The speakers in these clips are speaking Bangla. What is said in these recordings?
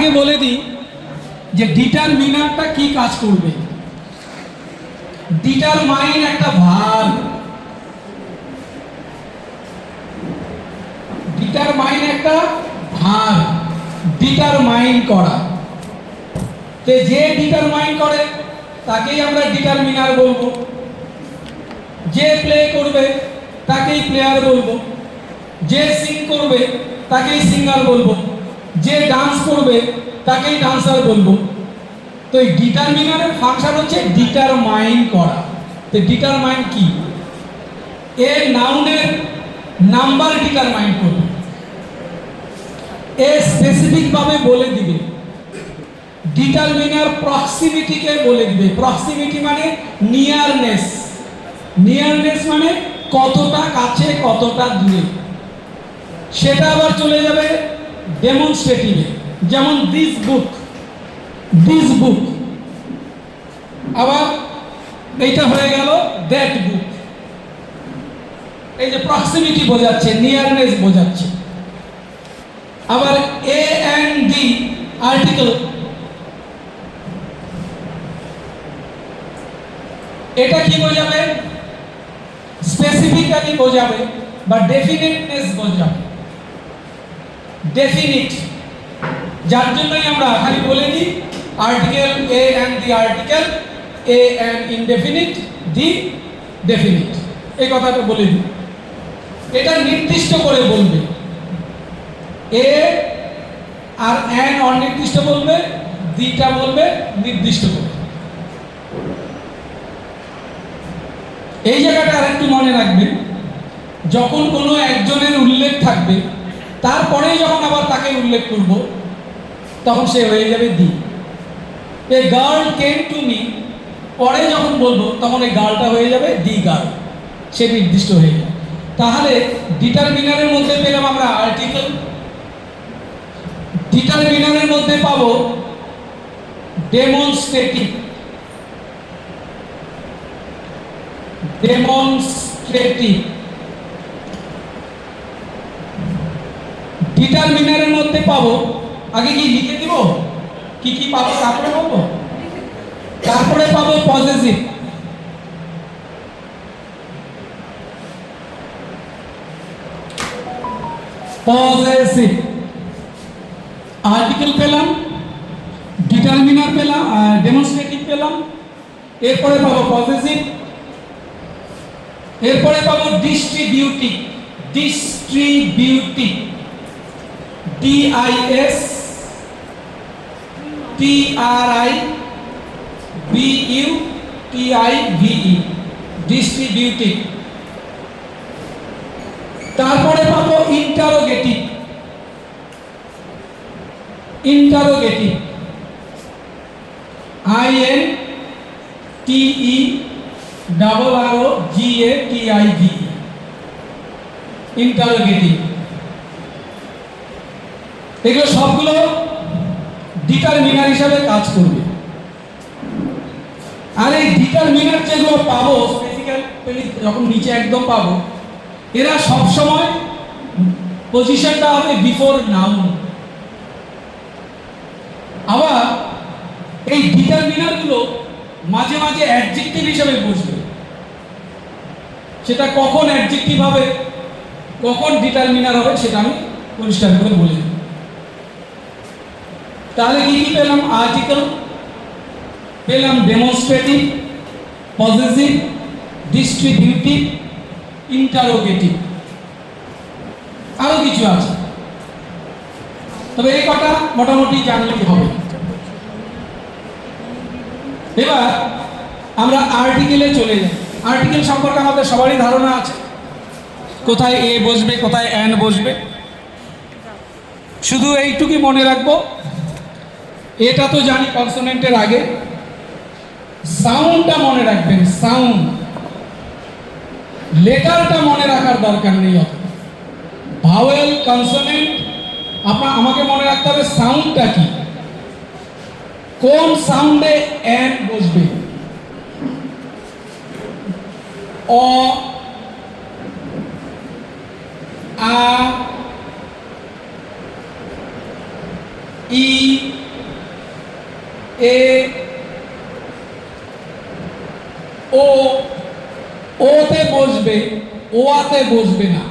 আগে বলে দিই যে ডিটারমিনারটা কি কাজ করবে। ডিটারমাইন একটা ভার্ব, ডিটারমাইন একটা ভার্ব, ডিটারমাইন করা। তো যে ডিটারমাইন করে তাকেই আমরা ডিটারমিনার বলবো, যে প্লে করবে তাকেই প্লেয়ার বলবো, যে সিং করবে তাকেই সিঙ্গার বলবো, যে ডান্স করবে তাকেই ডান্সার বলবো। তো এই ডিটারমিনারের ফাংশন হচ্ছে ডিটারমাইন করা। তো ডিটারমাইন কি? এ নাউনের নাম্বার ডিটারমাইন করবে, এ স্পেসিফিক ভাবে বলে দিবে। ডিটারমিনার প্রক্সিমিটিকে বলে দিবে। প্রক্সিমিটি মানে নিয়ারনেস, নিয়ারনেস মানে কতটা কাছে কতটা দূরে। সেটা আবার চলে যাবে ডেমনস্ট্রেটিভে, যেমন দিস বুক, দিস বুক। আবার এইটা হয়ে গেল দ্যাট বুক। এই যে প্রক্সিমিটি বোঝাচ্ছে, নিয়ারনেস বোঝাচ্ছে। আবার এ এন্ড ডি আর্টিকেল, এটা কি বোঝাবে? স্পেসিফিক্যালি বোঝাবে বা ডেফিনিটনেস বোঝাবে। ডেফিনিট, যার জন্যই আমরা খালি বলে দিই article a and the article, a and indefinite, the definite, এই কথাটা বলে দিই। এটা নির্দিষ্ট করে বলবে। এ আর এন অনির্দিষ্ট বলবে, দিটা বলবে নির্দিষ্ট করে। এই জায়গাটা আরেকটু মনে রাখবেন, যখন কোনো একজনের উল্লেখ থাকবে তারপরে যখন আবার তাকে উল্লেখ করব তখন সে হয়ে যাবে দি। A girl came to me, পরে যখন বলবো তখন এই গার্লটা হয়ে যাবে দি গার্ল, সে নির্দিষ্ট হয়ে যাবে। তাহলে ডিটারমিনারের মধ্যে পেলাম আমরা আর্টিকেল, ডিটারমিনারের মধ্যে পাবো ডেমনস্ট্রেটিভ, ডেমনস্ট্রেটিভ। ডিটারমিনারের মধ্যে পাবো, আগে কি লিখে দিব কি কি পাবো তারপরে বলবো। তারপরে পাবো পজেসিভ, পজেসিভ। আর্টিকেল পেলাম, ডিটারমিনার পেলাম, ডেমনস্ট্রেটিভ পেলাম, এরপরে পাবো পজেসিভ, এরপরে পাবো distributive, distributive, DIS TRIBUTIVE, distributive. তারপরে পাবো ইন্টারোগেটিভ, ইন্টারোগেটিভ, INTERROGATIV, ইন্টারোগেটিভ। এগুলো সবগুলো ডিটারমিনার হিসাবে কাজ করবে। আর এই ডিটারমিনার যেগুলো পাবো স্পেসিফিক্যালি যখন নিচে একদম পাবো, এরা সব সময় পজিশনটা হবে বিফোর নাউন। আবার এই ডিটারমিনার গুলো মাঝে মাঝে অ্যাডজেক্টিভ হিসেবে বসবে। সেটা কখন অ্যাডজেক্টিভ হবে কখন ডিটারমিনার হবে সেটা আমি পরিষ্কার করে বলে দিই। তাহলে কি কি পেলাম? আর্টিকেল পেলাম, ডেমনস্ট্রেটিভ, পজেসিভ, ডিস্ট্রিবিউটিভ, ইন্টারোগেটিভ, আরো কিছু আছে, তবে এই কটা মোটামুটি জানলেই হবে। এবার আমরা আর্টিকেলে চলে যাই। আর্টিকেল সম্পর্কে আমাদের সবারই ধারণা আছে, কোথায় এ বসবে কোথায় এন বসবে। শুধু এইটুকুই মনে রাখবো, এটা তো জানি কনসোনেন্টের আগে, সাউন্ডটা মনে রাখবেন। সাউন্ড, লেটারটা মনে রাখার দরকার নেই অত। ভাওয়েল, কনসোনেন্ট, আমাকে মনে রাখতে হবে সাউন্ডটা কি, কোন সাউন্ডে এন বসবে। অ, আ, ই এ ও, ওতে বসবে, ওয়াতে বসবে না।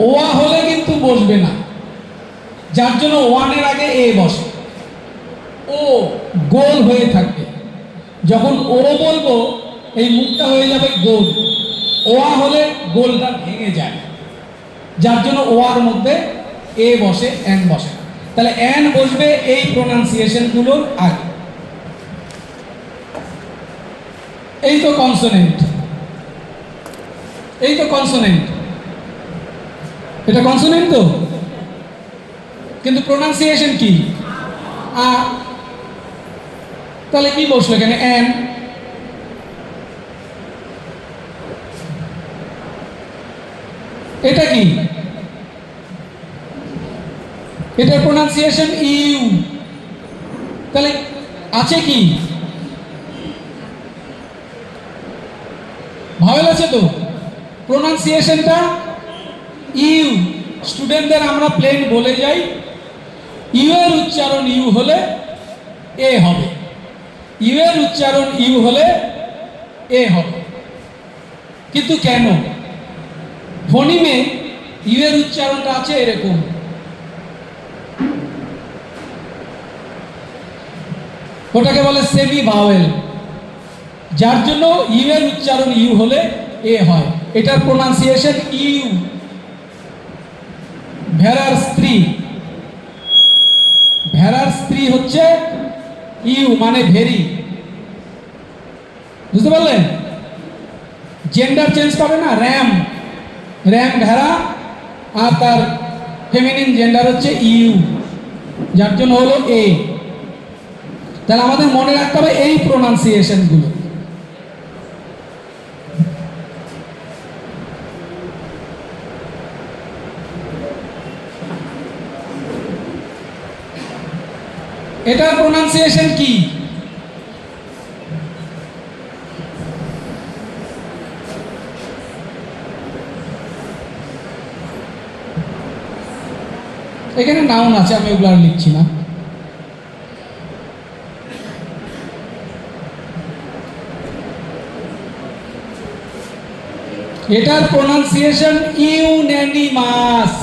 ওয়া হলে কিন্তু বসবে না, যার জন্য ওয়ানের আগে এ বসে। ও গোল হয়ে থাকবে, যখন ও বলবো এই মুখটা হয়ে যাবে গোল। ওয়া হলে গোলটা ভেঙে যায়, যার জন্য ওয়ার মধ্যে এ বসে, এন বসে না। তাহলে এন বসবে এই প্রোনাউন্সিয়েশনগুলোর আগে। এই তো কনসোনেন্ট, এই তো কনসোনেন্ট, এটা কনসোনেন্ট তো, কিন্তু প্রোনাউন্সিয়েশন কি আ। তাহলে কি বসলো এখানে? এন। এটা কি? এটার প্রোনাউন্সিয়েশন ইউ। তাহলে আছে কি? ভাওয়েল আছে তো, প্রোনাউন্সিয়েশনটা ইউ। স্টুডেন্টদের আমরা প্লেন বলে যাই, ইউ এর উচ্চারণ ইউ হলে এ হবে, ইউ এর উচ্চারণ ইউ হলে এ হবে। কিন্তু কেন? ফনিমে ইউ এর উচ্চারণটা আছে এরকম, ওটাকে বলে সেমি ভাওয়েল, যার জন্য ইউ এর উচ্চারণ ইউ হলে এ হয়। এটার প্রোনাউন্সিয়েশন ইউ। ভেড়ার স্ত্রী, ভেড়ার স্ত্রী হচ্ছে ইউ, মানে ভেরি। বুঝতে পারলেন? জেন্ডার চেঞ্জ করে না, র্যাম, র্যাম ভেড়া, আর তার ফেমিনিন জেন্ডার হচ্ছে ইউ, যার জন্য হলো এ। তাহলে আমাদের মনে রাখতে হবে এই প্রোনাউন্সিয়েশনগুলো। এটার প্রোনাউন্সিয়েশন কি? এখানে নাউন আছে, আমি ওগুলো আর লিখছি না। এটার প্রোনাউন্সিয়েশন ইউন্যানিমাস,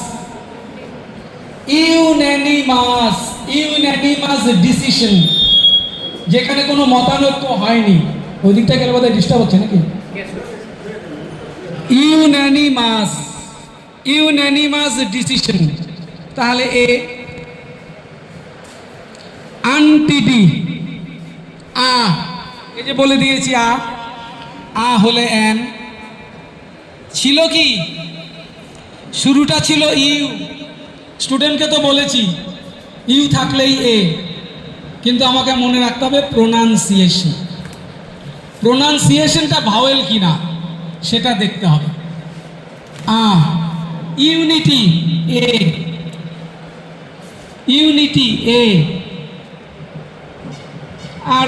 ইউন্যানিমাস, ইউন্যানিমাস ডিসিশন, যেখানে কোনো মতানৈক্য হয়নি। ওই দিকটা গেলে বোধহয় ডিস্টার্ব হচ্ছে নাকি? ইউন্যানিমাস, ইউন্যানিমাস ডিসিশন। তাহলে এ। আনটিডি, আ, এই যে বলে দিয়েছি আ, আ হলে এন। ছিল কি? শুরুটা ছিল ইউ। স্টুডেন্টকে তো বলেছি ইউ থাকলেই এ, কিন্তু আমাকে মনে রাখতে হবে প্রোনাউন্সিয়েশন, প্রোনাউন্সিয়েশনটা ভাওয়েল কিনা সেটা দেখতে হবে। আ, ইউনিটি এ, ইউনিটি এ। আর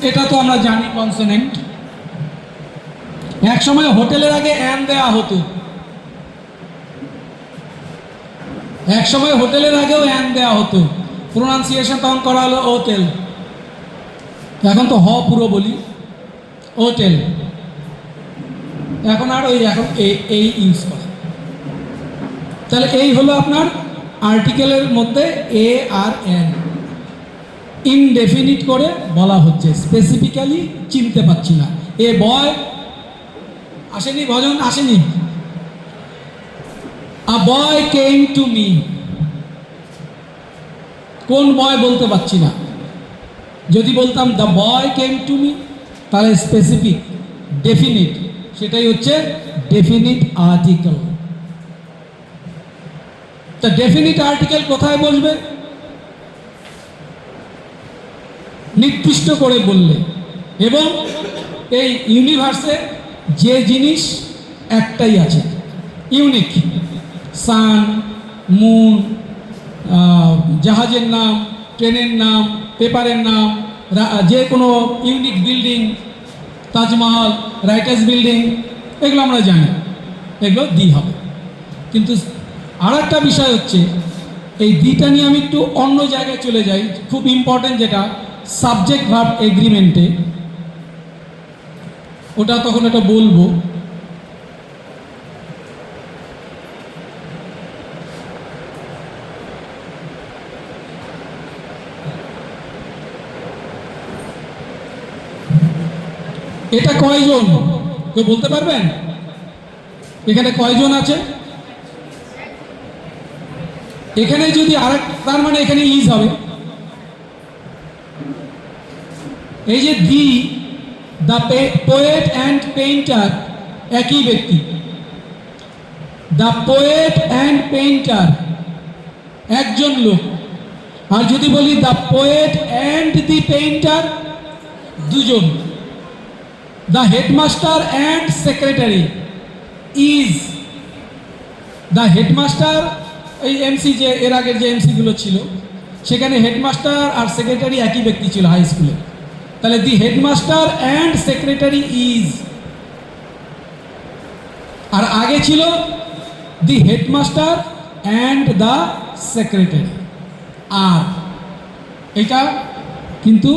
এটা তো আমরা জানি কনসোনেন্ট। এক সময় হোটেলের আগে এন দেয়া হতো, এক সময় হোটেলের আগেও এন দেয়া হতো, প্রোনাউন্সিয়েশন তখন করা হলো হোটেল। এখন তো হ পুরো বলি, হোটেল। এখন আর ওই এখন এই ইউজ করে। তাহলে এই হলো আপনার আর্টিকেলের মধ্যে এ আর এন ইনডেফিনিট করে বলা হচ্ছে, স্পেসিফিক্যালি চিনতে পারছি না। এ বয় আসেনি, ভজন আসেনি। আ বয় কেম টু মি, কোন বয় বলতে পারছি না। যদি বলতাম the boy came to me, তাহলে স্পেসিফিক, ডেফিনিট, সেটাই হচ্ছে ডেফিনিট আর্টিকেল। তা ডেফিনিট আর্টিকেল কোথায় বসবে? নির্দিষ্ট করে বললে। এবং এই ইউনিভার্সে যে জিনিস একটাই আছে, ইউনিক, সান, মুন, জাহাজের নাম, ট্রেনের নাম, পেপারের নাম, যে কোনো unique building, Taj Mahal, writers building, এগুলো আমরা জানি, এগুলো দিই হবে। কিন্তু আর একটা বিষয় হচ্ছে এই দিটা নিয়ে আমি একটু অন্য জায়গায় চলে যাই, খুব ইম্পর্টেন্ট, যেটা সাবজেক্ট ভার্ব এগ্রিমেন্টে, ওটা তখন এটা বলবো। এটা কয়জন কেউ বলতে পারবেন? এখানে কয়জন আছে? এখানে যদি আরেক, তার মানে এখানে ইজ হবে। এই যে দ্য পোয়েট অ্যান্ড পেইন্টার একই ব্যক্তি। দ্য পোয়েট অ্যান্ড পেইন্টার একজন লোক। আর যদি বলি the poet and the painter দুজন। The headmaster and secretary is. The headmaster, এই এমসি যে এর আগের যে এমসিগুলো ছিল সেখানে হেডমাস্টার আর সেক্রেটারি একই ব্যক্তি ছিল হাই স্কুলে, তাহলে the headmaster and secretary is. আর আগে ছিল the headmaster and the secretary. আর এটা কিন্তু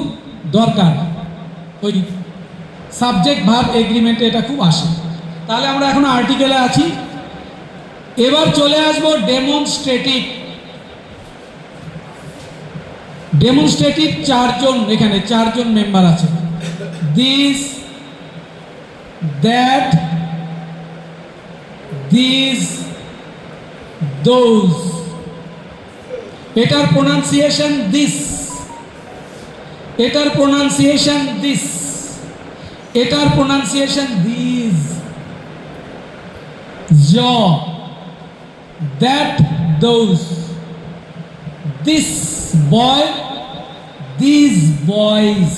দরকার, ওই সাবজেক্ট ভার্ব এগ্রিমেন্টে এটা খুব আসে। তাহলে আমরা এখন আর্টিকেলে আছি। এবার চলে আসবো ডেমনস্ট্রেটিভ। ডেমনস্ট্রেটিভ চারজন, এখানে চারজন মেম্বার আছে। This, that, this, those. এটার প্রোনাউন্সিয়েশন দিস, এটার প্রোনাউন্সিয়েশন দিস, এটার প্রোনাউন্সিয়েশন দিস। জ, that, those. This boy, this boys.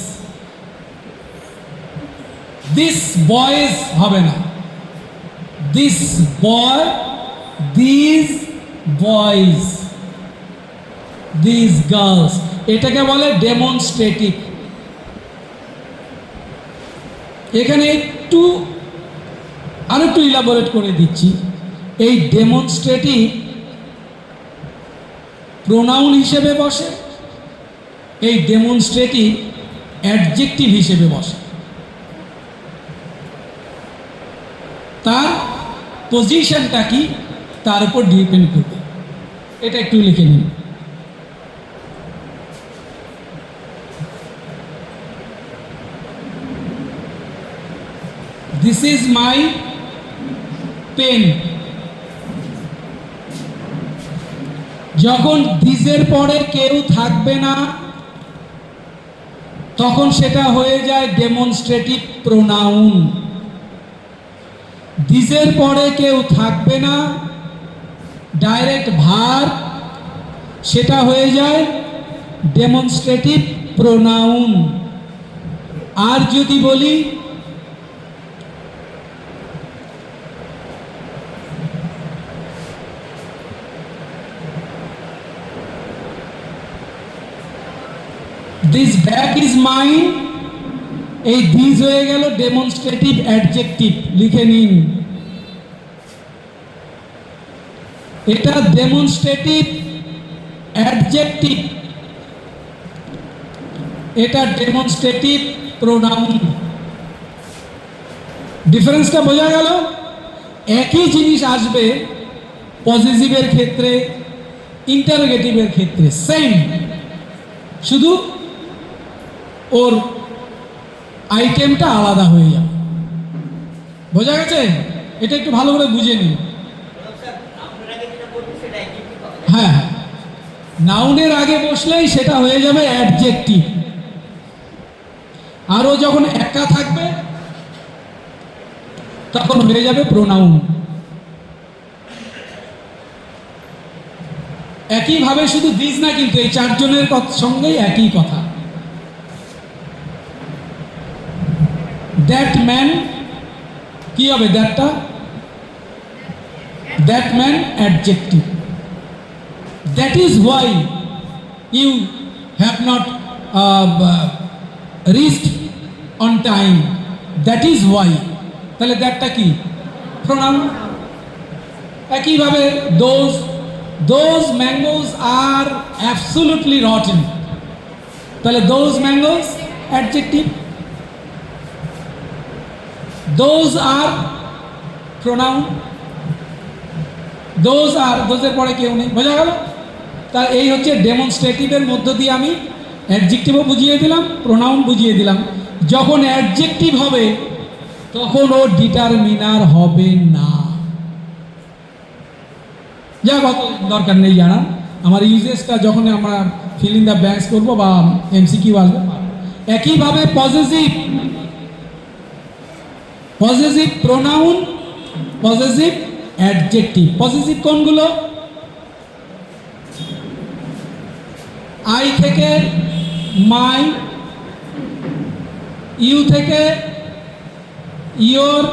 This boys হবে না, this boy, this boys, this girls. এটাকে বলে ডেমনস্ট্রেটিভ। এখানে একটু আরেকটু ইলাবোরেট করে দিচ্ছি। এই ডেমনস্ট্রেটিভ প্রোনাউন হিসেবে বসে, এই ডেমনস্ট্রেটিভ অ্যাডজেক্টিভ হিসেবে বসে। তার পজিশনটা কি তার উপর ডিপেন্ড করবে। এটা একটু লিখে নিন। This is my pen. যখন দিসের পরে কেউ থাকবে না তখন সেটা হয়ে যায় ডেমনস্ট্রেটিভ প্রোনাউন। দিসের পরে কেউ থাকবে না, ডাইরেক্ট ভার্ব, সেটা হয়ে যায় ডেমনস্ট্রেটিভ প্রোনাউন। আর যদি বলি দিস ব্যাগ ইজ মাইন, এই দিস হয়ে গেল ডেমনস্ট্রেটিভ অ্যাডজেক্টিভ, লিখে নিন। এটা ডেমনস্ট্রেটিভ অ্যাডজেক্টিভ, এটা ডেমনস্ট্রেটিভ প্রোনাউন। ডিফারেন্সটা বোঝা গেল? একই জিনিস আসবে পজিটিভের ক্ষেত্রে, ইন্টারোগেটিভের ক্ষেত্রে সেম, শুধু ওর আইটেমটা আলাদা হয়ে যাবে। বোঝা গেছে? এটা একটু ভালো করে বুঝে নিন। হ্যাঁ, নাউনের আগে বসলেই সেটা হয়ে যাবে অ্যাডজেক্টিভ। আরও যখন একা থাকবে তখন হয়ে যাবে প্রোনাউন। একইভাবে শুধু দিস না, কিন্তু এই চারজনের সঙ্গেই একই কথা। দ্যাট ম্যান কি হবে? দ্যাটটা, that man adjective. That is why you have not reached on time, that is why. তাহলে দ্যাটটা কি? প্রোনাউন। একইভাবে those, those mangoes are absolutely rotten, তাহলে those mangoes adjective, those are pronoun, those are those এর পরে কেউ নেই, বোঝা গেল? তা এই হচ্ছে ডেমনস্ট্রেটিভের মধ্য দিয়ে আমি অ্যাডজেক্টিভও বুঝিয়ে দিলাম, প্রোনাউন বুঝিয়ে দিলাম। যখন অ্যাডজেক্টিভ হবে তখন ও ডিটারমিনার হবে না। যা কত দরকার নেই জানা, আমার ইউজেসটা যখন আমরা ফিল ইন দ্য ব্ল্যাঙ্কস করবো বা এমসিকিউ আসবে। একইভাবে possessive, possessive pronoun, possessive adjective. Possessive কোনগুলো? আই থেকে মাই, ইউ থেকে ইয়োর,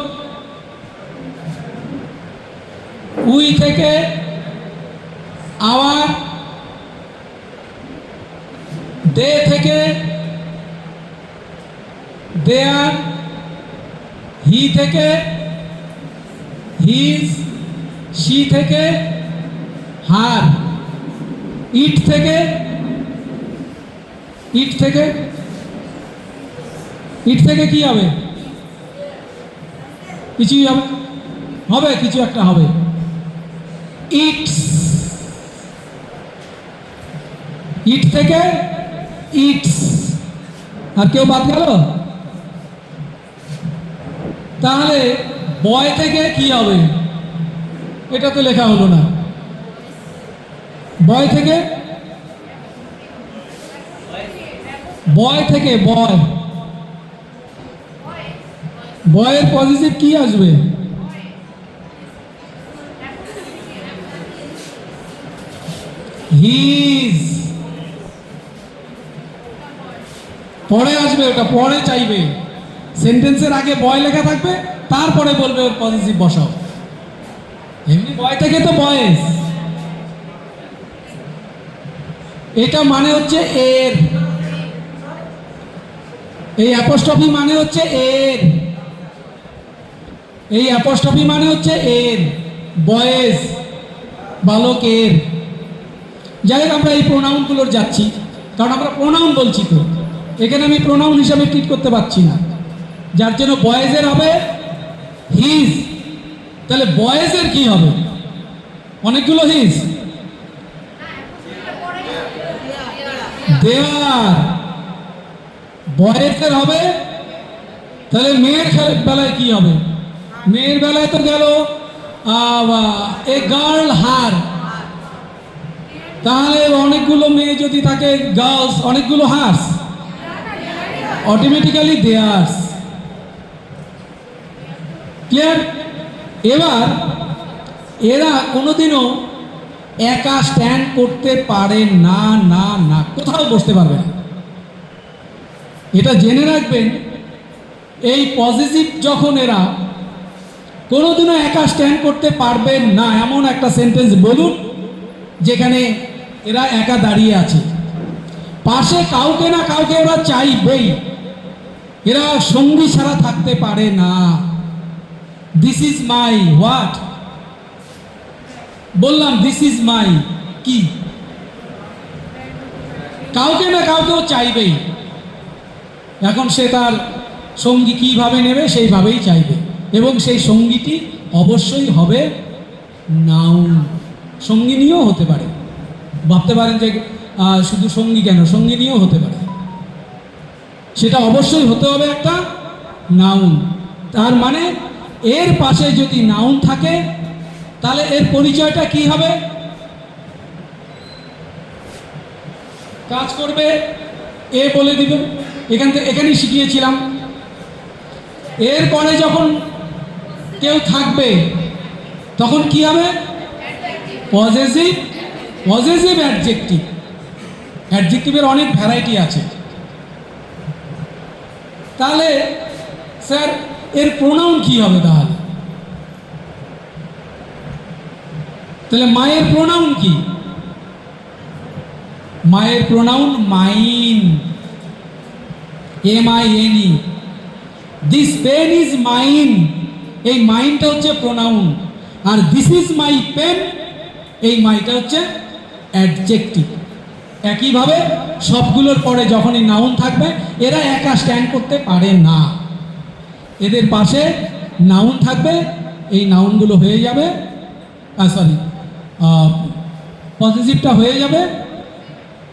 উই থেকে আওয়ার, দে থেকে দেয়ার, হি থেকে হিজ, শি থেকে হার, ইট থেকে ইট থেকে ইট থেকে কি হবে? কিছুই হবে, হবে কিছু একটা হবে। ইটস, ইট থেকে ইটস, আর কেউ বাদ গেল? তাহলে বয় থেকে কি হবে? এটা তো লেখা হলো না। বয় থেকে, বয় থেকে বয়, বয়ের পজিটিভ কি আসবে? হিজ। পরে আসবে, ওটা পরে চাইবে। সেন্টেন্সের আগে বয় লেখা থাকবে, তারপরে বলবে ওর পজিটিভ বসাও। এমনি বয় থেকে তো বয়েস, এটা মানে হচ্ছে এর, এই অ্যাপোস্ট্রফি মানে হচ্ছে এর, এই অ্যাপোস্ট্রফি মানে হচ্ছে এর, বয়েস, বালকের। যাই হোক, আমরা এই প্রোনাউনগুলোর যাচ্ছি, কারণ আমরা প্রোনাউন বলছি, তো এখানে আমি প্রোনাউন হিসাবে ট্রিট করতে পারছি না, যার জন্য বয়েজের হবে হিজ। তাহলে বয়েজের কি হবে? অনেকগুলো হিজ, দেয়ার। বয়েজের হবে, তাহলে মেয়ের বেলায় কি হবে? মেয়ের বেলায় তো গেল এ গার্ল হার, তাহলে অনেকগুলো মেয়ে যদি থাকে, গার্লস, অনেকগুলো হার্স, অটোমেটিক্যালি দেয়ার্স। ক্লিয়ার? এবার এরা কোনোদিনও একা স্ট্যান্ড করতে পারে না, না না, কোথাও বসতে পারবে না। এটা জেনে রাখবেন, এই পজিটিভ যখন এরা কোনোদিনও একা স্ট্যান্ড করতে পারবে না, এমন একটা সেন্টেন্স বলুন যেখানে এরা একা দাঁড়িয়ে আছে, পাশে কাউকে না কাউকে এরা চাইবেই, এরা সঙ্গী ছাড়া থাকতে পারে না। দিস ইজ মাই হোয়াট, বললাম দিস ইজ মাই কি, কাউকে না কাউকেও চাইবেই। এখন সে তার সঙ্গী কিভাবে নেবে সেইভাবেই চাইবে, এবং সেই সঙ্গীটি অবশ্যই হবে নাউন। সঙ্গিনীও হতে পারে, ভাবতে পারেন যে শুধু সঙ্গী কেন, সঙ্গিনীও হতে পারে, সেটা অবশ্যই হতে হবে একটা নাউন। তার মানে এর পাশে যদি নাউন থাকে, তাহলে এর পরিচয়টা কি হবে? কাজ করবে এ বলে দিবে, এখানেই শিখিয়েছিলাম। এরপরে যখন কেউ থাকবে তখন কি হবে? Possessive, possessive adjective. অ্যাডজেক্টিভের অনেক ভ্যারাইটি আছে। তাহলে স্যার এর প্রোনাউন কি হবে? তাহলে মায়ের প্রোনাউন কি? মায়ের pronoun mine, MINE। This pen is mine, এই মাইনটা হচ্ছে প্রোনাউন। আর দিস ইজ মাই পেন, এই মাইটা হচ্ছে অ্যাডজেক্টিভ। একইভাবে সবগুলোর পরে যখনই নাউন থাকবে এরা একা স্ট্যান্ড করতে পারে না, এদের পাশে নাউন থাকবে, এই নাউনগুলো হয়ে যাবে পজিটিভটা হয়ে যাবে।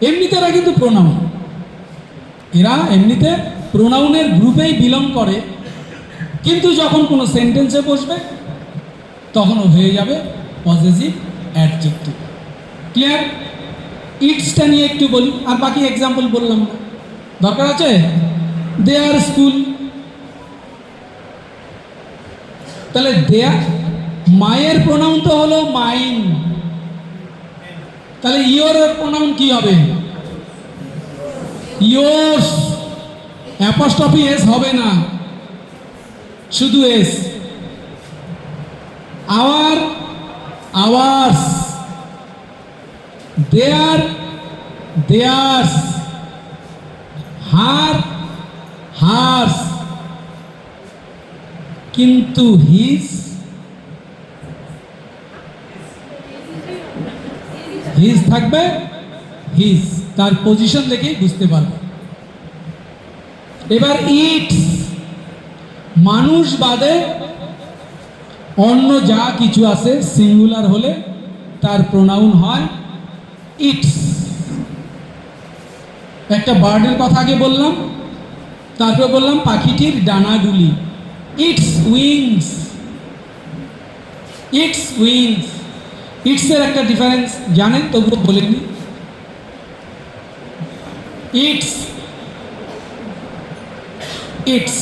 এমনিতে এরা কিন্তু প্রোনাউন, এরা এমনিতে প্রোনাউনের গ্রুপেই বিলং করে, কিন্তু যখন কোনো সেন্টেন্সে বসবে তখন ও হয়ে যাবে পজিটিভ অ্যাডজেক্টিভ। ক্লিয়ার? ইটসটা নিয়ে একটু বলি, আর বাকি এক্সাম্পল বললাম না, দরকার আছে? দেয়ার স্কুল, তাহলে দেয়ার মায়ের প্রোনাউন তো হলো মাইন, তাহলে ইয়োর প্রোনাউন কি হবে? ইয়োর্স। অ্যাপোস্ট্রফি এস হবে না, শুধু s. Our, ours. Their, theirs. Her, hers. কিন্তু হিজ, হিজ থাকবে হিজ, তার পজিশন দেখেই বুঝতে পারবে। এবার ইটস, মানুষ বাদে অন্য যা কিছু আছে সিঙ্গুলার হলে তার প্রোনাউন হয় ইটস। একটা বার্ডের কথা আগে বললাম, তারপর বললাম পাখিটির ডানাগুলি, ইটস উইংস, ইটস উইংস। ইটসের একটা ডিফারেন্স জানেন? তবুও বলেনি। It's, it's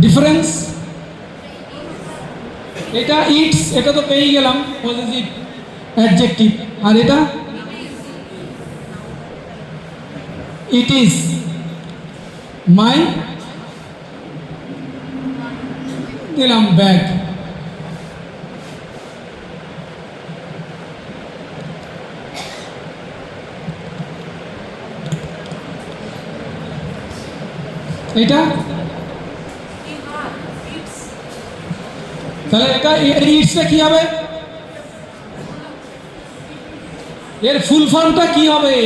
difference. এটা ইটস, এটা তো পেয়ে গেলাম পজিটিভ অ্যাডজেক্টিভ, আর এটা ইট ইজ মাই, দিলাম ব্যাগ। এটা তাহলে এটা ইটসটা কি হবে? এর ফুল ফর্মটা কি হবে?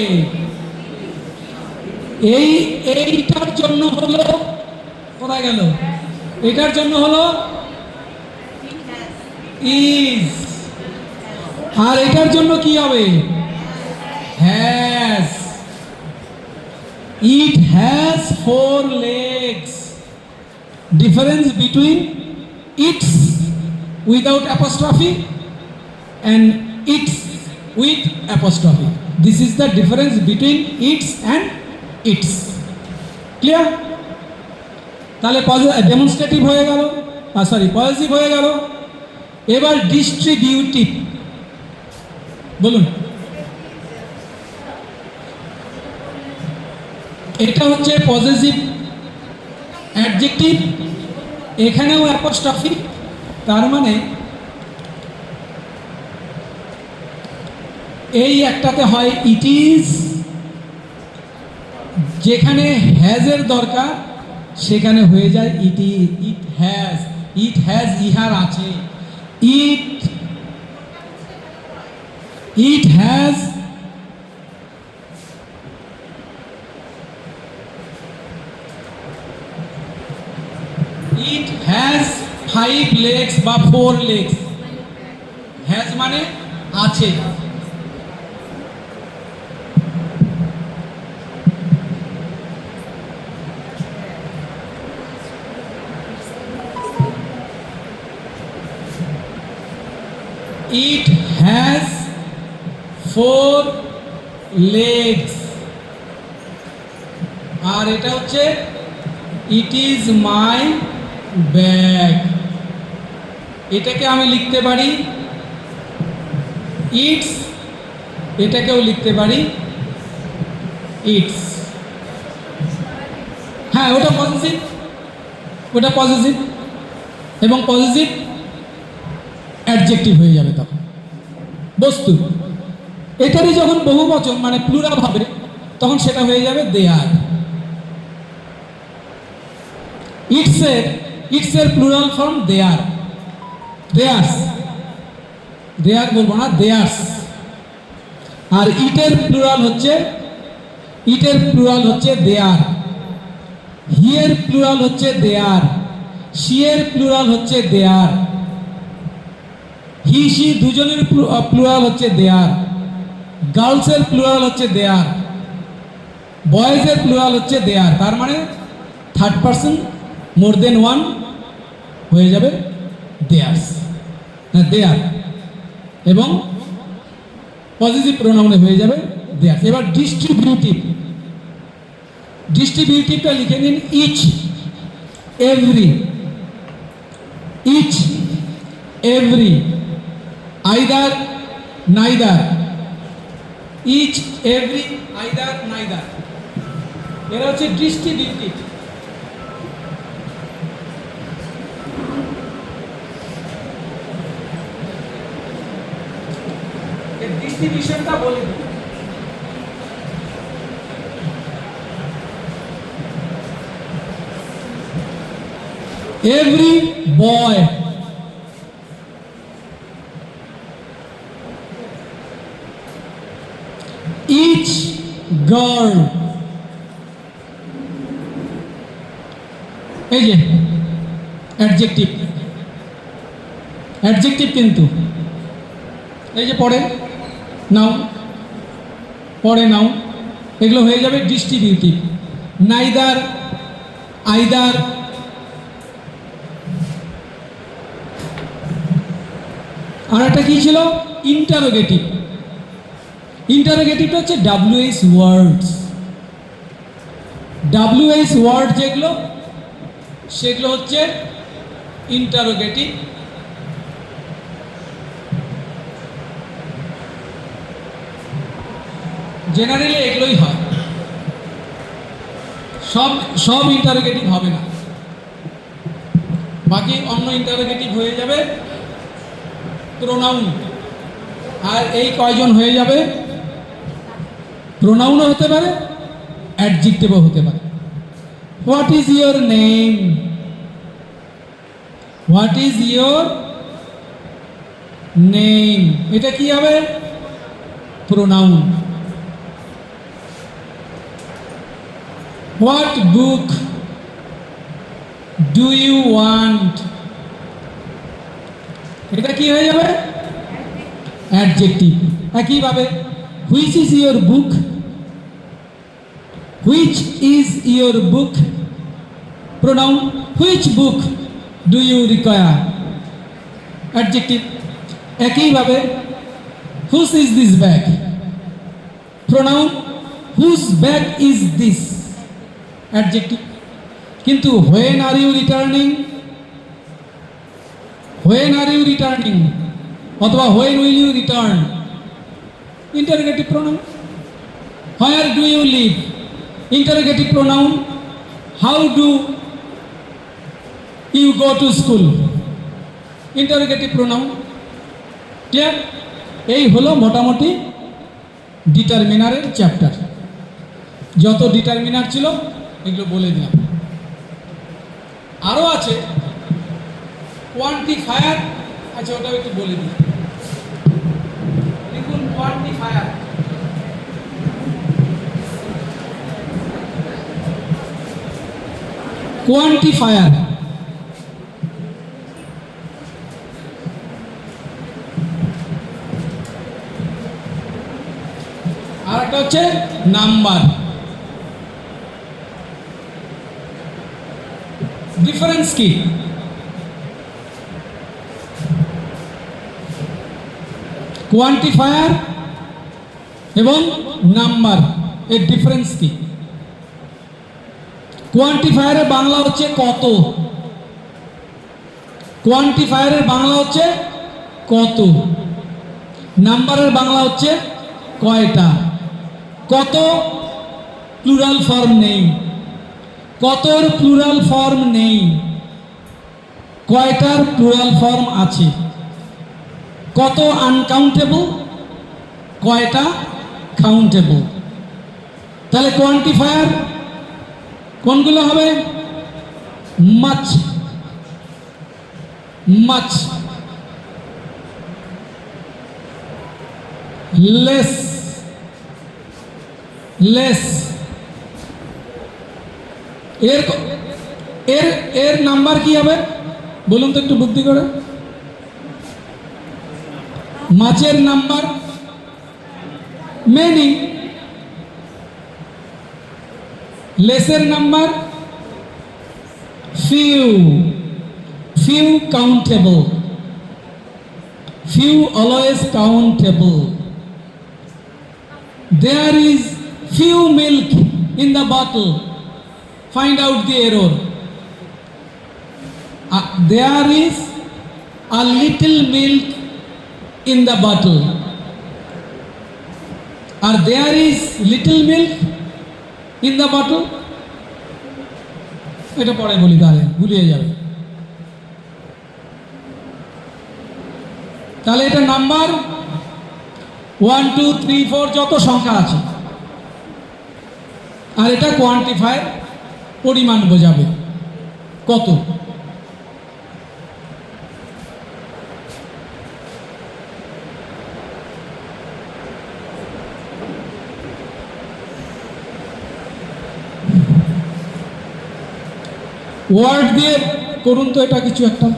এইটার জন্য হলো, কোথায় গেল? এটার জন্য হলো ইজ, আর এটার জন্য কি হবে? Has. It has 4 legs. Difference between its without apostrophe and its with apostrophe. This is the difference between its and its. Clear? তাহলে ডেমনস্ট্রেটিভ হয়ে গেল, পজিটিভ হয়ে গেল। এবার ডিস্ট্রিবিউটিভ বলুন। এটা হচ্ছে পজিটিভ অ্যাডজেক্টিভ, এখানেও অ্যাপোস্ট্রফি, তার মানে এই একটাতে হয় ইট ইজ, যেখানে হ্যাজের দরকার সেখানে হয়ে যায় it is. It has, it has ইহার আছে, ইট, it has It has 5 legs বা 4 legs. Has মানে আছে। It has 4 legs. আর এটা হচ্ছে ইট ইজ মাই ব্যাগ। এটাকে আমি লিখতে পারি ইটস, এটাকেও লিখতে পারি ইটস। হ্যাঁ, ওটা পজিটিভ, ওটা পজিটিভ এবং পজিটিভ অ্যাডজেক্টিভ হয়ে যাবে তখন বস্তু। এটারই যখন বহুবচন মানে প্লুরাল হবে তখন সেটা হয়ে যাবে দেয়ার। ইটসের প্লুরাল ফর্ম দেয়ার, দেয়ার্স। দেয়ার বলবো না, দেয়ার্স। আর ইটের প্লুরাল হচ্ছে দেয়ার। হিয়ের প্লুরাল হচ্ছে দেয়ার। শিয়ের প্লুরাল হচ্ছে দেয়ার। হি সি দুজনের প্লুরাল হচ্ছে দেয়ার। গার্লসের প্লুরাল হচ্ছে দেয়ার। বয়েজের প্লুরাল হচ্ছে দেয়ার। তার মানে থার্ড পারসন মোর দেন ওয়ান হয়ে যাবে দেয়ার্স, দেয়ার, এবং পজিটিভ প্রোনাউনে হয়ে যাবে দেয়ার্স। এবার ডিস্ট্রিবিউটিভটা লিখে নিন each, every, each, every, either, neither, each, every, either, neither, এরা হচ্ছে ডিস্ট্রিবিউটিভ। এর ডিস্ট্রিবিউশনটা বলে দিই। Every boy, each girl, এই যে অ্যাডজেক্টিভ, কিন্তু এই যে পরে নাউন, এগুলো হয়ে যাবে ডিস্ট্রিবিউটিভ। নাইদার, আইদার, আর একটা কি ছিল ইন্টারোগেটিভ। ইন্টারোগেটিভটা হচ্ছে WH ওয়ার্ড যেগুলো, সেগুলো হচ্ছে ইন্টারোগেটিভ। জেনারেলি এগুলোই হয়, সব ইন্টারোগেটিভ হবে না, বাকি অন্য ইন্টারোগেটিভ হয়ে যাবে প্রোনাউন। আর এই কয়জন হয়ে যাবে, প্রোনাউনও হতে পারে, অ্যাডজেক্টিভও হতে পারে। What is your name, what is your name, এটা কি হবে, pronoun. What book do you want, এটা কি হয়ে যাবে, অ্যাডজেক্টিভ। একইভাবে which is your book, which is your book, pronoun. Which book do you require, adjective. একইভাবে whose is this bag, pronoun. Whose bag is this, adjective. কিন্তু হোয়েন আর ইউ রিটার্নিং, অথবা when will you return, interrogative pronoun. Where do you live, interrogative pronoun. How do you go to school, interrogative pronoun. Clear? এই হলো মোটামুটি ডিটারমিনারের চ্যাপ্টার। যত ডিটারমিনার ছিল এগুলো বলে দিলাম। আরও আছে কোয়ান্টিফায়ার, আচ্ছা ওটাও একটু বলে দিই। লিখুন কোয়ান্টিফায়ার। কোয়ান্টিফায়ার আর একটা হচ্ছে নাম্বার। ডিফারেন্স কি? কোয়ান্টিফায়ার এবং নাম্বার এর ডিফারেন্স কি? কোয়ান্টিফায়ারের বাংলা হচ্ছে কত, কোয়ান্টিফায়ারের বাংলা হচ্ছে কত, নাম্বারের বাংলা হচ্ছে কয়টা। কত প্লুরাল ফর্ম নেই, কতর প্লুরাল ফর্ম নেই, কয়টার প্লুরাল ফর্ম আছে। কত আনকাউন্টেবল, কয়টা কাউন্টেবল। তাহলে কোয়ান্টিফায়ার কোনগুলো হবে? Much, much, less, less. এর এর এর নাম্বার কি হবে বলুন তো একটু বুদ্ধি করে। মাছের নাম্বার মেনি, লেসের number few, few countable, few always countable. There is few milk in the bottle. Find out the error. There is a little milk in the bottle. Or there is little milk in the bottle. এটা পরে বলি তাহলে ভুলিয়ে যাবে। তাহলে এটা নাম্বার 1 2 3 4 যত সংখ্যা আছে, আর এটা কোয়ান্টিফায়ার পরিমাণ বোঝাবে কত। ওয়ার্ড দিয়ে করুন তো এটা কিছু একটা।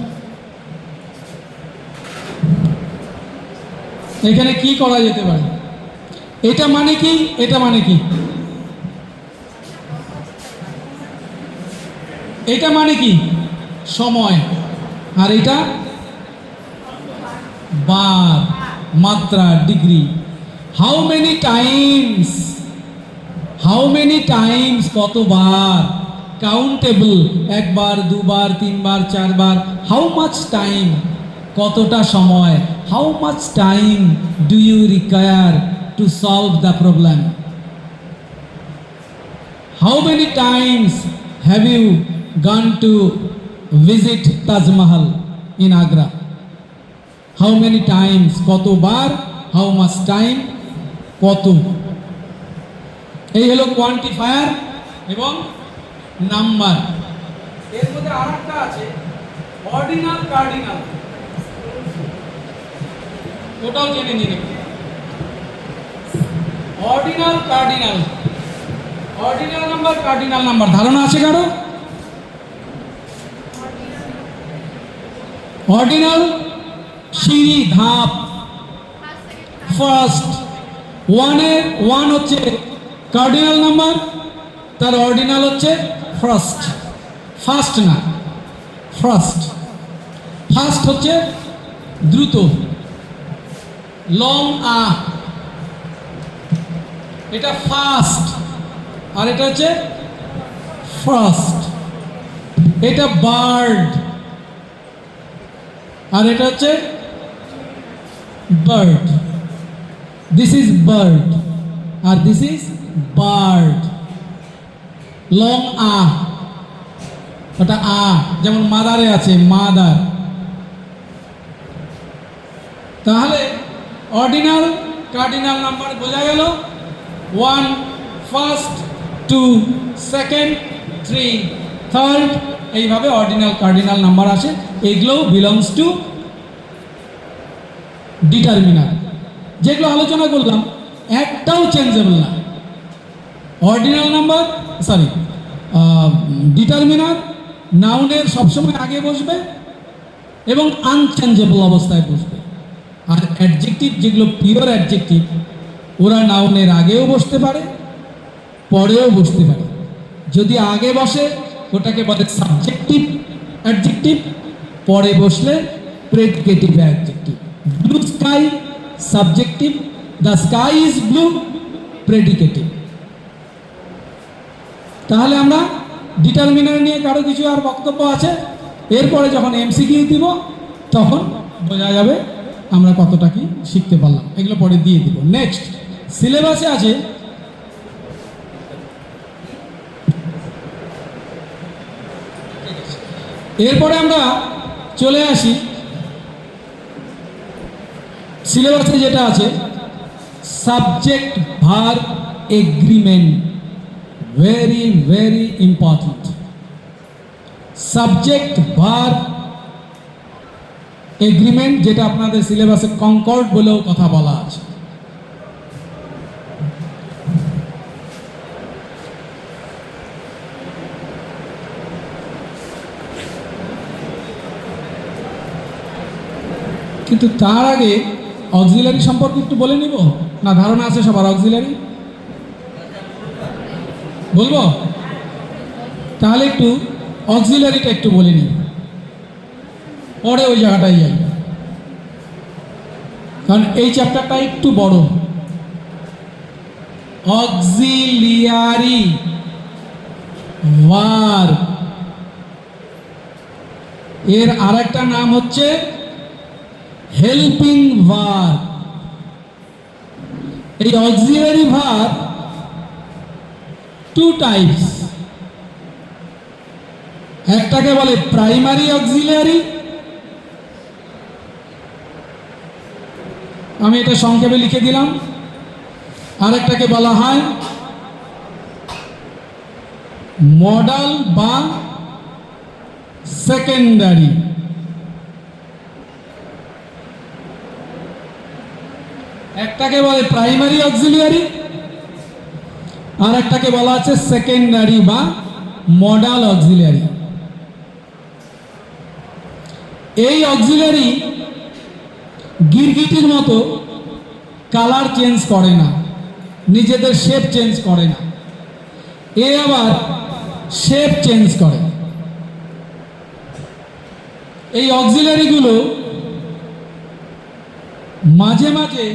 এখানে কি করা যেতে পারে? এটা মানে কি, এটা মানে কি, এটা মানে কি সময়, আর এটা বার, মাত্রা, degree. How many times, how many times কতবার, কাউন্টেবল একবার, দুবার, তিনবার, চারবার। হাউ মাচ টাইম কতটা সময়, how much time do you require to solve the problem. How many times have you gone to visit Taj Mahal in Agra. How many times কতবার, হাউ মাচ টাইম কত। এই হলো কোয়ান্টিফায়ার এবং নাম্বার। এর মধ্যে আরেকটা আছে অর্ডিনাল কার্ডিনাল, ওটাও জেনে নিন। Ordinal cardinal, ordinal number, cardinal number ধারণা আছে কারো? অর্ডিনাল সিঁড়ি, ধাপ, ফার্স্ট। ওয়ান হচ্ছে কার্ডিনাল নাম্বার, তার অর্ডিনাল হচ্ছে ফার্স্ট। ফার্স্ট না, ফার্স্ট। ফার্স্ট হচ্ছে দ্রুত, লং আ, এটা ফার্স্ট, আর এটা হচ্ছে ফার্স্ট। এটা বার্ড, আর এটা হচ্ছে বার্ড। দিস ইজ বার্ড আর this is bird. Long a, ওটা আ, যেমন মাদারে আছে মাদার। তাহলে অর্ডিনাল কার্ডিনাল নাম্বার বোঝা গেল। 1 ফার্স্ট, 2 সেকেন্ড, 3 থার্ড, এইভাবে অর্ডিনাল কার্ডিনাল নাম্বার আসে। এগুলোও বিলংস টু ডিটারমিনার। যেগুলো আলোচনা করলাম একটাও চেঞ্জেবল না। অর্ডিনাল নাম্বার, সরি, ডিটারমিনার নাউনের সবসময় আগে বসবে এবং আনচেঞ্জেবল অবস্থায় বসবে। আর অ্যাডজেক্টিভ যেগুলো পিওর অ্যাডজেক্টিভ, ওরা নাউনের আগেও বসতে পারে, পরেও বসতে পারে। যদি আগে বসে ওটাকে বলে সাবজেক্টিভ অ্যাডজেক্টিভ, পরে বসলে predicative adjective. Blue sky subjective, the sky is blue predicative. তাহলে আমরা ডিটারমিনার নিয়ে কারো কিছু আর বক্তব্য আছে? এরপরে যখন এমসিকিউ দিব তখন বোঝা যাবে আমরা কতটা কি শিখতে পারলাম। এগুলো পরে দিয়ে দিব। নেক্সট সিলেবাসে আছে এরপরে আমরা চলে আসি সিলেবাসে যেটা আছে subject verb agreement. Very very important. Subject verb agreement, যেটা আপনাদের সিলেবাসে কনকর্ড বলেও কথা বলা আছে। কিন্তু তার আগে অক্সিলারি সম্পর্কে একটু বলে নিব না? ধারণা আছে সবার অক্সিলারি? বলবো? তাহলে একটু অক্সিলারিটা একটু বলে নিই, পরে ওই জায়গাটায় যাই, কারণ এই চ্যাপ্টারটা একটু বড়। অক্সিলিয়ারি ভার্ব, এর আরেকটা নাম হচ্ছে হেল্পিং ভার্ব। এই অক্সিলারি ভার্ব টু টাইপস, একটাকে বলে প্রাইমারি অক্সিলারি, আমি এটা সংক্ষেপে লিখে দিলাম। আরেকটাকে বলা হয় মডাল বা সেকেন্ডারি। একটাকে বলে প্রাইমারি অক্সিলিয়ারি, আর একটাকে বলা আছে সেকেন্ডারি বা মডাল অক্সিলিয়ারি। এই অক্সিলিয়ারি গিরগিটির মতো কালার চেঞ্জ করে না, নিজেদের শেপ চেঞ্জ করে না, এ আবার শেপ চেঞ্জ করে। এই অক্সিলারিগুলো মাঝে মাঝে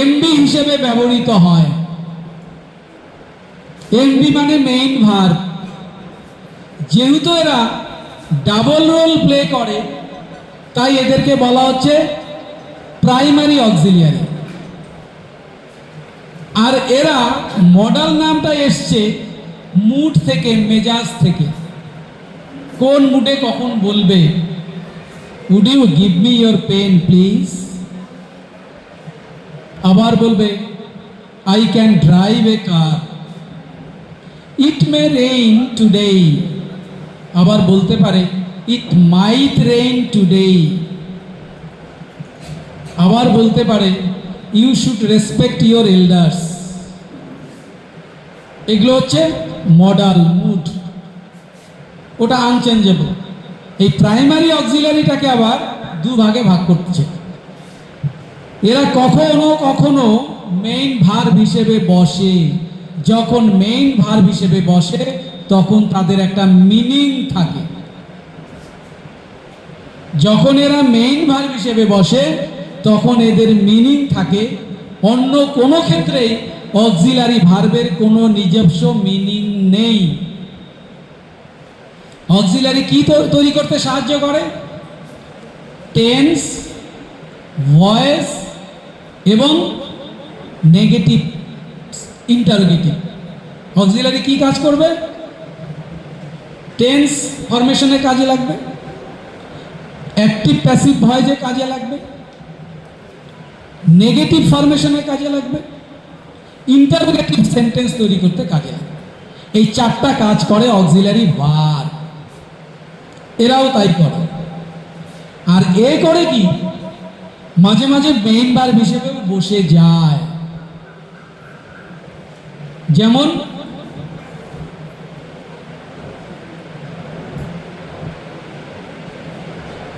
এমবি হিসেবে ব্যবহৃত হয়। এমবি মানে মেইন ভার্ব। যেহেতু এরা ডাবল রোল প্লে করে, তাই এদেরকে বলা হচ্ছে প্রাইমারি অক্সিলিয়ারি। আর এরা মডাল নামটা এসছে মুড থেকে, মেজাজ থেকে। কোন মুডে কখন বলবে, would you give me your pen please. আবার বলবে I can drive a car, it may rain today. আবার বলতে পারে ইট মাইট রেইন টুডে। আবার বলতে পারে you should respect your elders. এগুলো হচ্ছে মডাল, মুড, ওটা আনচেঞ্জেবল। এই প্রাইমারি অক্সিলারিটাকে আবার দুভাগে ভাগ করছে। এরা কখনো কখনো মেইন ভার্ব হিসেবে বসে। যখন মেইন ভার্ব হিসেবে বসে তখন তাদের একটা মিনিং থাকে। যখন এরা মেইন ভার্ব হিসেবে বসে তখন এদের মিনিং থাকে। অন্য কোনো ক্ষেত্রেই অক্সিলারি ভার্বের কোনো নিজস্ব মিনিং নেই। অক্সিলারি কি তৈরি করতে সাহায্য করে? টেন্স, ভয়েস এবং নেগেটিভ ইন্টারোগেটিভ। অক্সিলারি কি কাজ করবে? টেন্স ফরমেশনে কাজে লাগবে, অ্যাক্টিভ প্যাসিভ ভয়েসে কাজে লাগবে, নেগেটিভ ফরমেশনে কাজে লাগবে, ইন্টারোগেটিভ সেন্টেন্স তৈরি করতে কাজে লাগবে। এই চারটা কাজ করে অক্সিলারি ভার্ব। এরাও তাই করে। আর এ করে কি, মাঝে মাঝে মেইন ভার্ব হিসেবেও বসে যায়। যেমন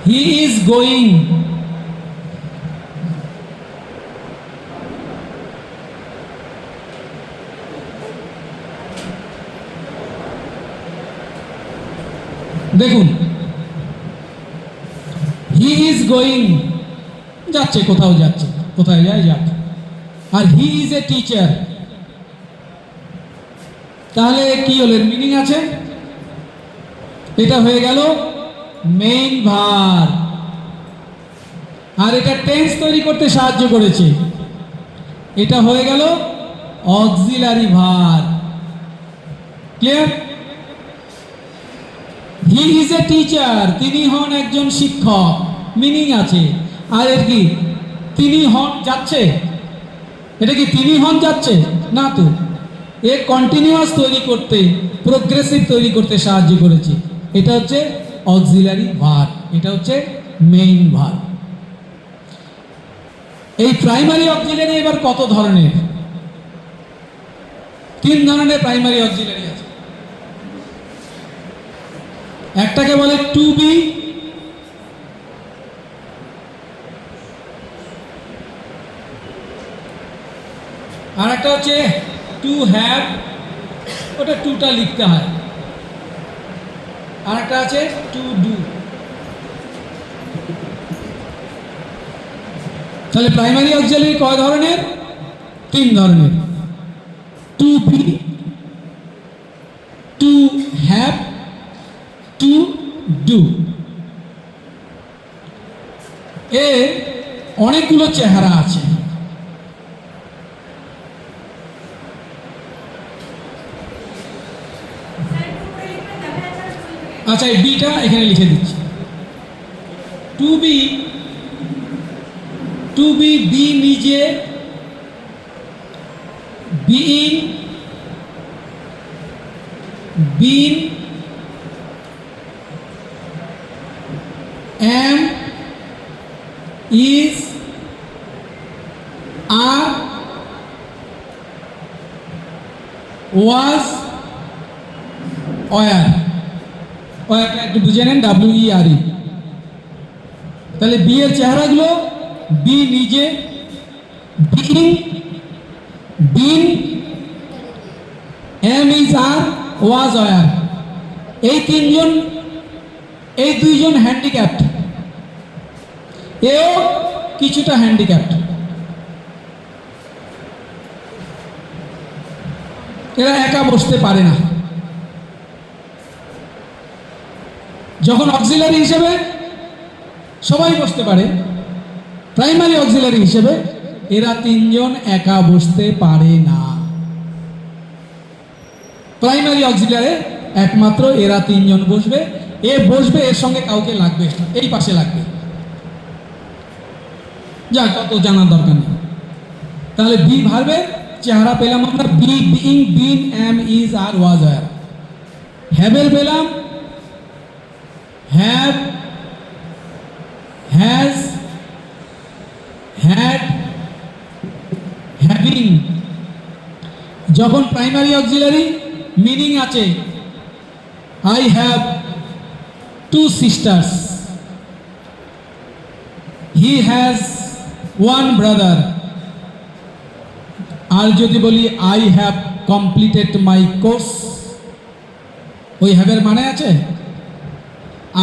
হি ইজ গোয়িং, দেখুন হি ইজ গোয়িং, যাচ্ছে, কোথাও যাচ্ছে, কোথায় যায় যাক। আর হি ইজ এ টিচার, তাহলে কি হলো, মিনিং আছে। এটা হয়ে গেল মেইন ভার্ব। আর এটা টেন্স তৈরি করতে সাহায্য করেছে। এটা হয়ে গেল auxiliary verb. Clear? He is a teacher, তিনি হন একজন শিক্ষক, মিনিং আছে। আর এর কি, তিনি হন যাচ্ছে, এটা কি তিনি হন যাচ্ছে না তো, এ কন্টিনিউয়াস তৈরি করতে, প্রোগ্রেসিভ তৈরি করতে সাহায্য করেছে। এটা হচ্ছে অক্সিলারি ভার্ব, এটা হচ্ছে মেইন ভার্ব। এই প্রাইমারি অক্সিলারি এবার কত ধরনের? 3 ধরনের প্রাইমারি অক্সিলারি আছে। একটাকে বলে টু বি, আর একটা হচ্ছে টু হ্যাভ, ওটা টুটা লিখতে হয়, আর একটা আছে টু ডু। তাহলে প্রাইমারি অক্সিলারি কয় ধরনের? 3 ধরনের। To be, to have, to do. এর অনেকগুলো চেহারা আছে। আচ্ছা, এই বিটা এখানে লিখে দিচ্ছি। To be, to be, be নিজে, being, been, am, is, are, was, were। ওয়ারটা একটু বুঝে নেন, WERE। তাহলে বি এর চেহারাগুলো: বি নিজে, being, been, am, is, are, was, were। এই 3 জন, এই 2 জন হ্যান্ডিক্যাপ্ট, এও কিছুটা হ্যান্ডিক্যাপ্ট। এরা একা বসতে পারে না। যখন অক্সিলারি হিসেবে সবাই বসতে পারে, প্রাইমারি অক্সিলারি হিসেবে এরা 3 জন একা বসতে পারে না। প্রাইমারি অক্সিলারে একমাত্র এরা 3 জন বসবে। এ বসবে, এর সঙ্গে কাউকে লাগবে, এই পাশে লাগবে। যা, কত জানার দরকার নেই। তাহলে বি ভার্বের চেহারা পেলাম আমরা: be, being, been, am, is, are, was, were। হ্যাভের পেলাম: have, has, had, having। যখন প্রাইমারি অক্সিলারি মিনিং আছে: I have 2 sisters, he has 1 brother। আর যদি বলি I have completed my course, ওই হ্যাভের মানে আছে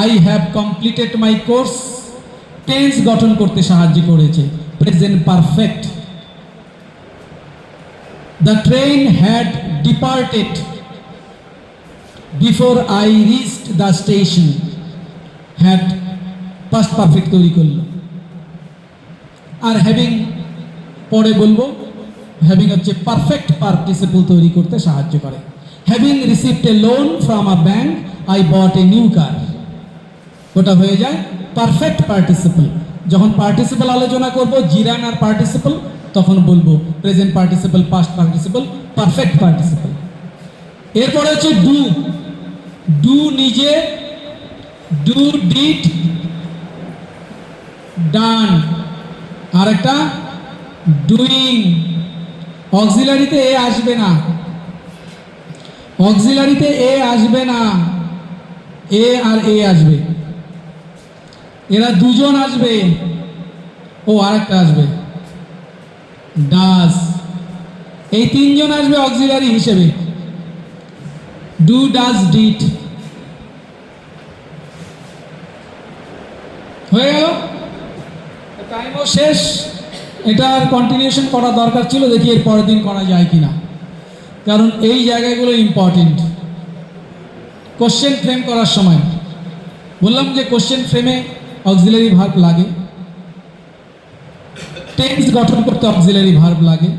I have completed my course, tense গঠন করতে সাহায্য করেছে, present perfect. The train had departed before I reached the station, had past perfect তৈরি করলো। আর হ্যাভিং পরে বলবো, হ্যাভিং হচ্ছে পারফেক্ট পার্টিসিপল তৈরি করতে সাহায্য করে। Having received a loan from a bank, I bought a new car. ওটা হয়ে যায় পারফেক্ট পার্টিসিপল। যখন পার্টিসিপল আলোচনা করব, জিরান আর পার্টিসিপল, তখন বলবো present participle, past participle, perfect participle. এরপরে হচ্ছে ডু। ডু নিজে, ডু ডিড, ডান। আর একটা ডুইং। অক্সিলারিতে এ আসবে না, অক্সিলারিতে এ আসবে না, এ আর এ আসবে। এরা 2 জন আসবে, ও আরেকটা আসবে ডাজ। এই 3 জন আসবে অক্সিলারি হিসেবে: ডু, ডাজ, ডিড। হয়ে গেল, টাইমও শেষ। এটার কন্টিনিউশন করা দরকার ছিল, দেখি এর পরের দিন করা যায় কিনা, কারণ এই জায়গাগুলো ইম্পর্টেন্ট। কোশ্চেন ফ্রেম করার সময় বললাম যে কোশ্চেন ফ্রেমে অক্সিলারি ভার্ব লাগে, টেন্স গঠন করতে অক্সিলারি ভার্ব লাগে,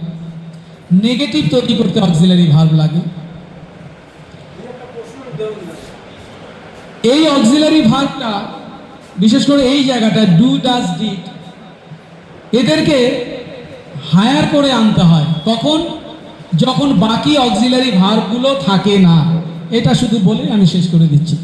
নেগেটিভ তৈরি করতে অক্সিলারি ভার্ব লাগে। এই অক্সিলারি ভার্বটা, বিশেষ করে এই জায়গাটা ডু, ডাজ, ডিড, এদেরকে হায়ার করে আনতে হয়। কখন? যখন বাকি অক্সিলারি ভার্বগুলো থাকে না। এটা শুধু বলে আমি শেষ করে দিচ্ছি।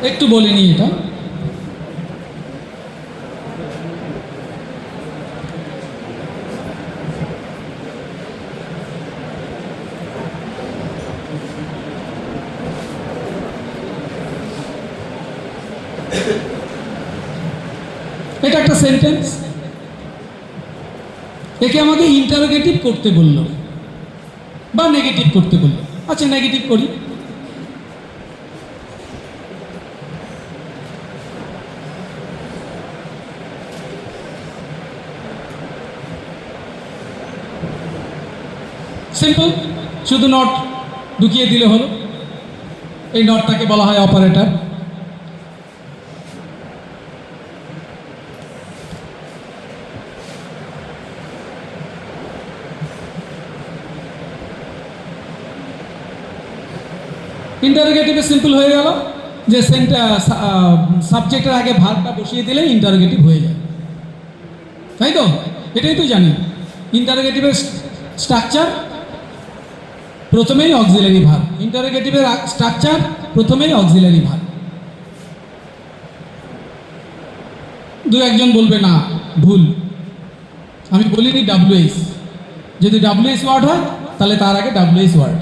একটু বলে নিই এটা। এটা একটা সেন্টেন্স, একে আমাকে ইন্টারোগেটিভ করতে বলল বা নেগেটিভ করতে বলল। আচ্ছা, নেগেটিভ করি। সিম্পল, শুধু নট ঢুকিয়ে দিলে হলো। এই নটটাকে বলা হয় অপারেটর। ইন্টারোগেটিভে সিম্পল হয়ে গেল যে সাবজেক্টের আগে ভার্বটা বসিয়ে দিলে ইন্টারোগেটিভ হয়ে যায়, তাই তো? এটাই তো জানি। ইন্টারোগেটিভের স্ট্রাকচার প্রথমেই অক্সিলারি ভার্ব, ইন্টারোগেটিভের স্ট্রাকচার প্রথমেই অক্সিলারি ভার্ব। দু একজন বলবে না, ভুল, আমি বলিনি ডাব্লিউএস। যদি ডাব্লিউএস ওয়ার্ড হয় তাহলে তার আগে ডাব্লিউএস ওয়ার্ড।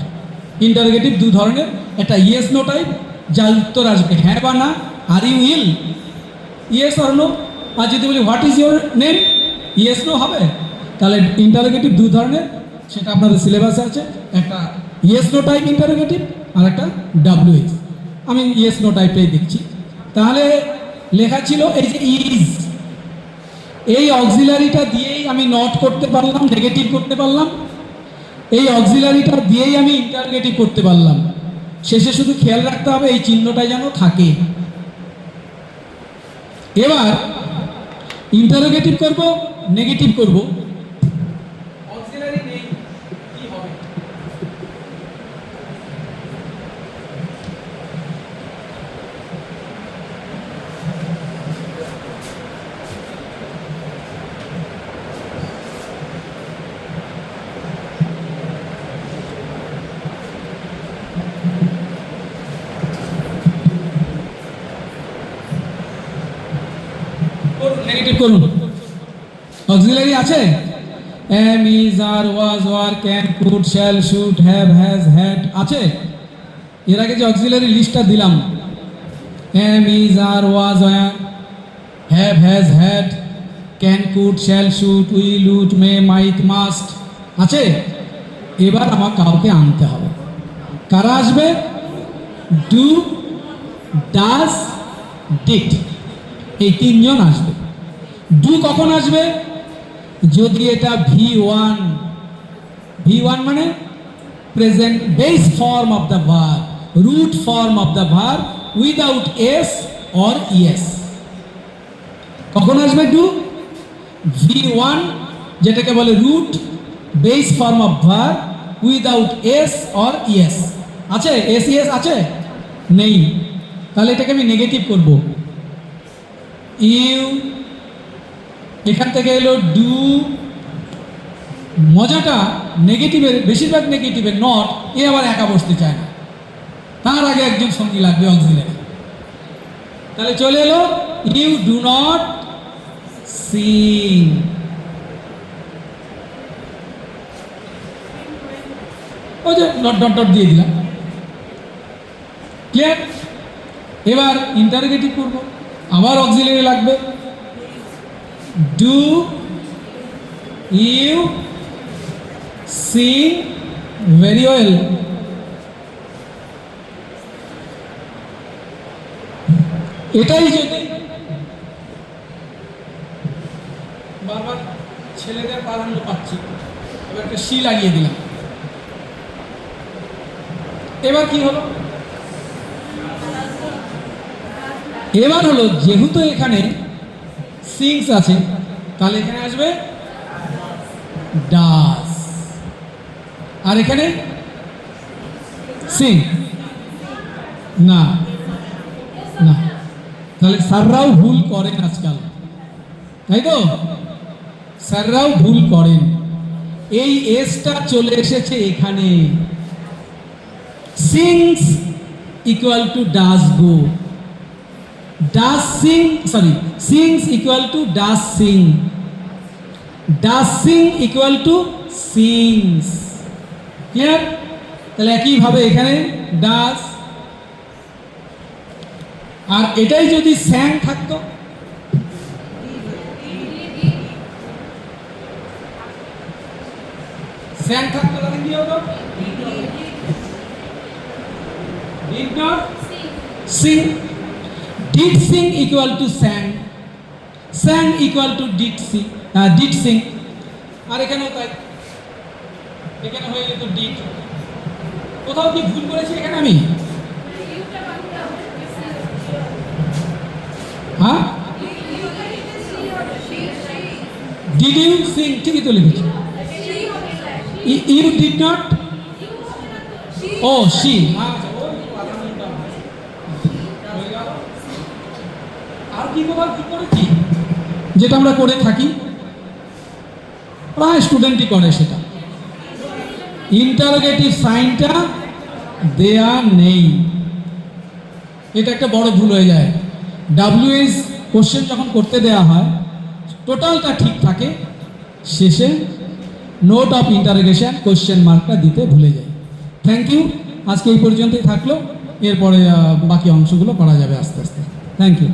ইন্টারোগেটিভ দু ধরনের, একটা ইয়েস নো টাইপ, যার উত্তর আসবে হ্যাঁ বা না, are you will, yes or no. আর যদি বলি what is your name, yes no হবে। তাহলে ইন্টারোগেটিভ দু ধরনের, সেটা আপনাদের সিলেবাসে আছে। একটা ইয়েস নো টাইপ ইন্টারোগেটিভ, আর একটা ডাব্লিউএস। আমি ইয়েস নো টাইপটাই দেখছি। তাহলে লেখা ছিল এই যে ইজ, এই অক্সিলারিটা দিয়েই আমি নট করতে পারলাম, নেগেটিভ করতে পারলাম। এই অক্সিলারিটা দিয়েই আমি ইন্টারোগেটিভ করতে পারলাম। শেষে শুধু খেয়াল রাখতে হবে এই চিহ্নটা যেন থাকে। এবার ইন্টারোগেটিভ করব, নেগেটিভ করব, অক্সিলারি নেই, কি হবে? নেগেটিভ করুন। অক্সিলারি আছে, am, is, are, was, were, can, could, shall, should, have, has, had আছে। এর আগে যে অক্সিলারি লিস্টটা দিলাম, am, is, are, was, were, have, has, had, can, could, shall, should, will, would, may, might, must আছে। এবার আমার কাউকে আনতে হবে। কারা আসবে? ডু, ডাজ, ডিড, এই তিনজন আসবে। ডু কখন আসবে? যদি এটা V1, V1 মানে present base form of the verb, root form of the verb without s or es. কখন আসবে ডু? V1, যেটাকে বলে root base form of verb without s or es. আছে? এস ইএস আছে? নেই। তাহলে এটাকে আমি নেগেটিভ করব। ইউ, এখান থেকে এলো ডু। মজাটা নেগেটিভের, বেশিরভাগ নেগেটিভের নট, এ আবার একা বসতে চায় না, তার আগে একজন সঙ্গী লাগবে অক্সিলারি। তাহলে চলে এলো ইউ ডু নট সিং। ওই যে ডট ডট ডট দিয়ে দিলাম। ক্লিয়ার? এবার ইন্টারোগেটিভ করব, আবার অক্সিলারি লাগবে। Do you sing very well. এটাই যদি বারবার ছেলেদের প্রাধান্য পাচ্ছি, এবার একটা সি লাগিয়ে দিলাম। এবার কি হলো? এবার হলো যেহেতু এখানে সিংস আছে, তাহলে এখানে আসবে ডাস, আর এখানে সিং না, না। তাহলে স্যাররাও ভুল করেন আজকাল, তাই তো? স্যাররাও ভুল করেন। এই এসটা চলে এসেছে এখানে। Sings equal to does go, does Singh, sorry, sings equal to does Singh, does Singh equal to sings. Clear? তাহলে একইভাবে এখানে ডাস, আর এটাই যদি স্যাং থাকতো, স্যাং থাকতো তাহলে কি হতো? Did not sing. Did sing equal to sang. Sang equal to did sing. Did sing. আর এখানেও তাই, এখানে হয়ে যেত did। কোথাও কি ভুল করেছি এখানে আমি? হ্যাঁ, did you sing ঠিকই তো লিখেছি। You did not. Oh, she. আর কি কোথাও কি করেছি যেটা আমরা করে থাকি, প্রায় স্টুডেন্টই করে সেটা, ইন্টারোগেটিভ সাইনটা দেয়া নেই। এটা একটা বড় ভুল হয়ে যায়। WH কোশ্চেন যখন করতে দেয়া হয় টোটালটা ঠিক থাকে, শেষে নোট অফ ইন্টারোগেশন কোশ্চেন মার্কটা দিতে ভুলে যায়। থ্যাংক ইউ, আজকে এই পর্যন্তই থাকলো, এরপরে বাকি অংশগুলো করা যাবে আস্তে আস্তে। Thank you.